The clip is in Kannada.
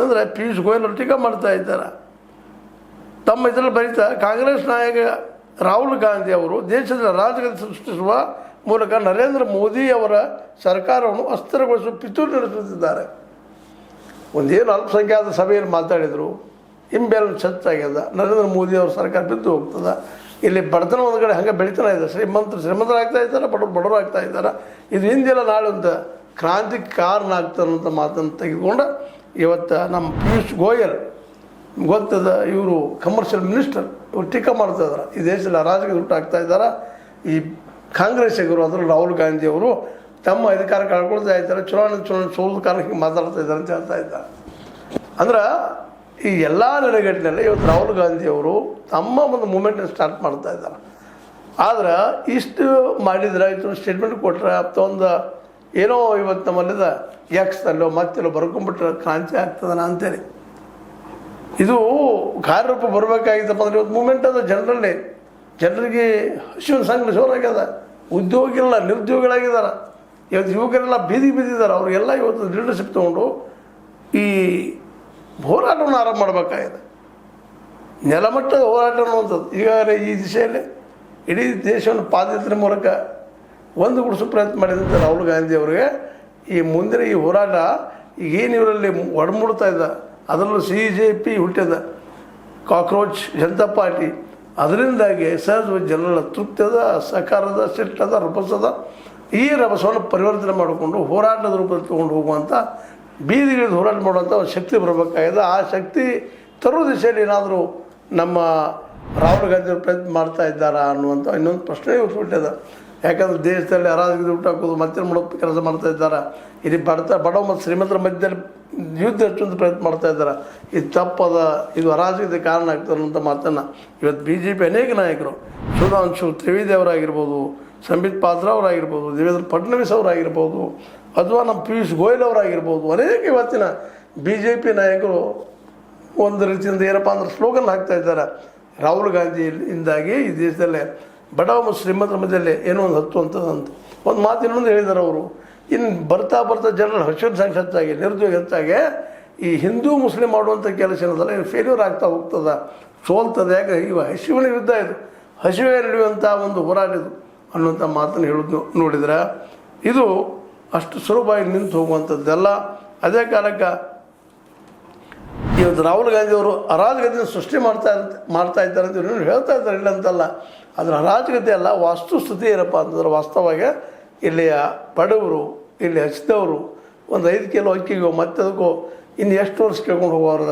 ಅಂತಂದರೆ ಪಿಯೂಷ್ ಗೋಯಲ್ ಅವರು ಟೀಕಾ ಮಾಡ್ತಾ ಇದ್ದಾರೆ. ತಮ್ಮ ಇದರಲ್ಲಿ ಬರೀತಾ ಕಾಂಗ್ರೆಸ್ ನಾಯಕ ರಾಹುಲ್ ಗಾಂಧಿ ಅವರು ದೇಶದ ರಾಜಕೀಯ ಸೃಷ್ಟಿಸುವ ಮೂಲಕ ನರೇಂದ್ರ ಮೋದಿ ಅವರ ಸರ್ಕಾರವನ್ನು ಅಸ್ಥಿರಗೊಳಿಸುವ ಪಿತೂರಿ ನಡೆಸುತ್ತಿದ್ದಾರೆ. ಒಂದೇನು ಅಲ್ಪಸಂಖ್ಯಾತ ಸಭೆಯಲ್ಲಿ ಮಾತಾಡಿದರು, ಇಂಬ್ಯಾಲೆನ್ಸ್ ಹೆಚ್ಚಾಗ್ಯದ, ನರೇಂದ್ರ ಮೋದಿ ಅವ್ರ ಸರ್ಕಾರ ಬಿದ್ದು ಹೋಗ್ತದೆ, ಇಲ್ಲಿ ಬಡತನ ಒಂದು ಕಡೆ ಹಂಗೆ ಬೆಳೀತಾನೆ ಇದೆ, ಶ್ರೀಮಂತರಾಗ್ತಾ ಇದ್ದಾರೆ, ಬಡವರು ಆಗ್ತಾ ಇದ್ದಾರೆ, ಇದು ಹಿಂದೆಲ್ಲ ನಾಳೆ ಒಂದು ಕ್ರಾಂತಿಗೆ ಕಾರಣ ಆಗ್ತಾರಂಥ ಮಾತನ್ನು ತೆಗೆದುಕೊಂಡು ಇವತ್ತು ನಮ್ಮ ಪಿಯೂಷ್ ಗೋಯಲ್ ಗೊತ್ತದ, ಇವರು ಕಮರ್ಷಿಯಲ್ ಮಿನಿಸ್ಟರ್, ಇವರು ಟೀಕಾ ಮಾಡ್ತಾ ಇದ್ದಾರೆ. ಈ ದೇಶದಲ್ಲಿ ರಾಜಕೀಯ ದುಡ್ಡು ಆಗ್ತಾ ಇದ್ದಾರೆ. ಈ ಕಾಂಗ್ರೆಸ್ಸಿಗರು ಅದರಲ್ಲಿ ರಾಹುಲ್ ಗಾಂಧಿ ಅವರು ತಮ್ಮ ಅಧಿಕಾರ ಕಳ್ಕೊಳ್ತಾ ಇದ್ದಾರೆ, ಚುನಾವಣೆ ಸೋಲದ ಕಾರಣ ಹಿಂಗೆ ಮಾತಾಡ್ತಾ ಇದ್ದಾರೆ ಅಂತ ಹೇಳ್ತಾ ಇದ್ದಾರೆ. ಅಂದ್ರೆ ಈ ಎಲ್ಲ ನೆಲೆಗಟ್ಟಿನಲ್ಲಿ ಇವತ್ತು ರಾಹುಲ್ ಗಾಂಧಿ ಅವರು ತಮ್ಮ ಒಂದು ಮೂಮೆಂಟನ್ನು ಸ್ಟಾರ್ಟ್ ಮಾಡ್ತಾ ಇದ್ದಾರೆ. ಆದ್ರೆ ಇಷ್ಟು ಮಾಡಿದ್ರೆ ಇದು ಸ್ಟೇಟ್ಮೆಂಟ್ ಕೊಟ್ಟರೆ ಅಥವಾ ಒಂದು ಏನೋ ಇವತ್ತು ನಮ್ಮಲ್ಲಿದ ಎಕ್ಸ್ನಲ್ಲೋ ಮತ್ತೆಲ್ಲೋ ಬರ್ಕೊಂಡ್ಬಿಟ್ರೆ ಕ್ರಾಂತಿ ಆಗ್ತದನ ಅಂತೇಳಿ ಇದು ಕಾರ್ಯರೂಪ ಬರಬೇಕಾಗಿತ್ತಪ್ಪ ಅಂದರೆ ಇವತ್ತು ಮೂಮೆಂಟ್ ಅದ ಜನರಿಗೆ ಹಸಿವಿನ ಸಂಘ ಜೋರಾಗ್ಯದ, ಉದ್ಯೋಗ ಇಲ್ಲ, ನಿರುದ್ಯೋಗಿಗಳಾಗಿದ್ದಾರೆ. ಇವತ್ತು ಯುವಕರೆಲ್ಲ ಬೀದಿ ಬಿದ್ದಿದ್ದಾರೆ. ಅವರಿಗೆಲ್ಲ ಇವತ್ತು ಲೀಡರ್ಶಿಪ್ ತೊಗೊಂಡು ಈ ಹೋರಾಟವನ್ನು ಆರಂಭ ಮಾಡಬೇಕಾಗಿದೆ. ನೆಲಮಟ್ಟದ ಹೋರಾಟ ಅನ್ನುವಂಥದ್ದು ಈಗಾಗಲೇ ಈ ದಿಶೆಯಲ್ಲಿ ಇಡೀ ದೇಶವನ್ನು ಪಾದಯಾತ್ರೆ ಮೂಲಕ ಒಂದುಗೂಡಿಸೋ ಪ್ರಯತ್ನ ಮಾಡಿದಂಥ ರಾಹುಲ್ ಗಾಂಧಿ ಅವರಿಗೆ ಈ ಮುಂದಿನ ಈ ಹೋರಾಟ ಈಗೇನು ಇವರಲ್ಲಿ ಒಡಮೂಡ್ತಾ ಇದೆ, ಅದರಲ್ಲೂ CJP ಹುಟ್ಟಿದ ಕಾಕ್ರೋಚ್ ಜನತಾ ಪಾರ್ಟಿ, ಅದರಿಂದಾಗಿ ಸಹಜವಾಗಿ ಜನರ ತೃಪ್ತಿ ಅದ, ಸಹಕಾರದ ಸಿಟ್ಟದ, ರಭಸದ. ಈ ರಭಸವನ್ನು ಪರಿವರ್ತನೆ ಮಾಡಿಕೊಂಡು ಹೋರಾಟದ ರೂಪದಲ್ಲಿ ತೊಗೊಂಡು ಹೋಗುವಂಥ ಬೀದಿಗಿಳಿದು ಹೋರಾಟ ಮಾಡುವಂಥ ಶಕ್ತಿ ಬರಬೇಕಾಗಿದೆ. ಆ ಶಕ್ತಿ ತರೋ ದಿಶೆಯಲ್ಲಿ ಏನಾದರೂ ನಮ್ಮ ರಾಹುಲ್ ಗಾಂಧಿ ಅವರು ಪ್ರಯತ್ನ ಮಾಡ್ತಾ ಇದ್ದಾರಾ ಅನ್ನುವಂಥ ಇನ್ನೊಂದು ಪ್ರಶ್ನೆ ಹುಟ್ಟಿದೆ. ಯಾಕಂದರೆ ದೇಶದಲ್ಲಿ ಅರಾಜಕತೆ ಹುಟ್ಟಾಕೋದು ಮತ್ತೆ ಮಾಡೋದು ಕೆಲಸ ಮಾಡ್ತಾ ಇದ್ದಾರೆ. ಇಲ್ಲಿ ಬಡವ ಮತ್ತು ಶ್ರೀಮಂತರ ಮಧ್ಯದಲ್ಲಿ ಯುದ್ಧ ಹೆಚ್ಚುವಂಥ ಪ್ರಯತ್ನ ಮಾಡ್ತಾ ಇದ್ದಾರೆ. ಇದು ತಪ್ಪದ, ಇದು ಅರಾಜಕತೆ ಕಾರಣ ಆಗ್ತದೆ ಅನ್ನೋಂಥ ಮಾತನ್ನು ಇವತ್ತು BJP ಅನೇಕ ನಾಯಕರು, ಸುಧಾಂಶು ತ್ರಿವೇದಿ ಅವರಾಗಿರ್ಬೋದು, ಸಂಬಿತ್ ಪಾತ್ರ ಅವರಾಗಿರ್ಬೋದು, ದೇವೇಂದ್ರ ಫಡ್ನವೀಸ್ ಅವರಾಗಿರ್ಬೋದು, ಅಥವಾ ನಮ್ಮ ಪಿಯೂಷ್ ಗೋಯಲ್ ಅವರಾಗಿರ್ಬೋದು, ಅನೇಕ ಇವತ್ತಿನ BJP ನಾಯಕರು ಒಂದು ರೀತಿಯಿಂದ ಏನಪ್ಪ ಅಂದ್ರೆ ಸ್ಲೋಗನ್ ಹಾಕ್ತಾ ಇದ್ದಾರೆ. ರಾಹುಲ್ ಗಾಂಧಿಯಿಂದಾಗಿ ಈ ದೇಶದಲ್ಲೇ ಬಡವ ಮತ್ತು ಶ್ರೀಮಂತರ ಮಧ್ಯದಲ್ಲಿ ಏನೋ ಒಂದು ಹತ್ತುವಂಥದ್ದಂತ ಒಂದು ಮಾತು ಇನ್ನೊಂದು ಹೇಳಿದ್ದಾರೆ ಅವರು. ಇನ್ನು ಬರ್ತಾ ಜನರ ಹಸಿವಿನ ಸಂಖ್ಯೆ ಹೆಚ್ಚಾಗಿ, ನಿರುದ್ಯೋಗ ಹೆಚ್ಚಾಗಿ, ಈ ಹಿಂದೂ ಮುಸ್ಲಿಂ ಮಾಡುವಂಥ ಕೆಲಸ ಏನದಲ್ಲ ಇದು ಫೇಲ್ಯೂರ್ ಆಗ್ತಾ ಹೋಗ್ತದೆ, ಸೋಲ್ತದೆ. ಯಾಕೆ ಇವ ಹಸಿವಿನ ಯುದ್ಧ ಇದು, ಹಸಿವೆ ನಡೆಯುವಂಥ ಒಂದು ಹೋರಾಟ ಇದು ಅನ್ನುವಂಥ ಮಾತನ್ನು ಹೇಳೋದು ನೋಡಿದ್ರೆ ಇದು ಅಷ್ಟು ಸುಲಭವಾಗಿ ನಿಂತು ಹೋಗುವಂಥದ್ದೆಲ್ಲ. ಅದೇ ಕಾಲಕ್ಕೆ ಇವತ್ತು ರಾಹುಲ್ ಗಾಂಧಿ ಅವರು ಅರಾಜಕತೆಯನ್ನು ಸೃಷ್ಟಿ ಮಾಡ್ತಾ ಇದ್ದಾರೆ ಅಂತ ಇನ್ನೂ ಹೇಳ್ತಾ ಇದ್ದಾರೆ, ಇಲ್ಲ ಅಂತಲ್ಲ. ಅದರ ಅರಾಜಕತೆ ಅಲ್ಲ, ವಾಸ್ತುಸ್ಥಿತಿ ಏನಪ್ಪ ಅಂತಂದ್ರೆ ವಾಸ್ತವವಾಗಿ ಇಲ್ಲಿಯ ಬಡವರು, ಇಲ್ಲಿ ಹಚ್ಚಿದವರು ಒಂದು 5 ಕಿಲೋ ಅಕ್ಕಿಗೋ ಮತ್ತೆ ಅದಕ್ಕೋ ಇನ್ನು ಎಷ್ಟು ವರ್ಷ ಕೇಳ್ಕೊಂಡು ಹೋಗೋರು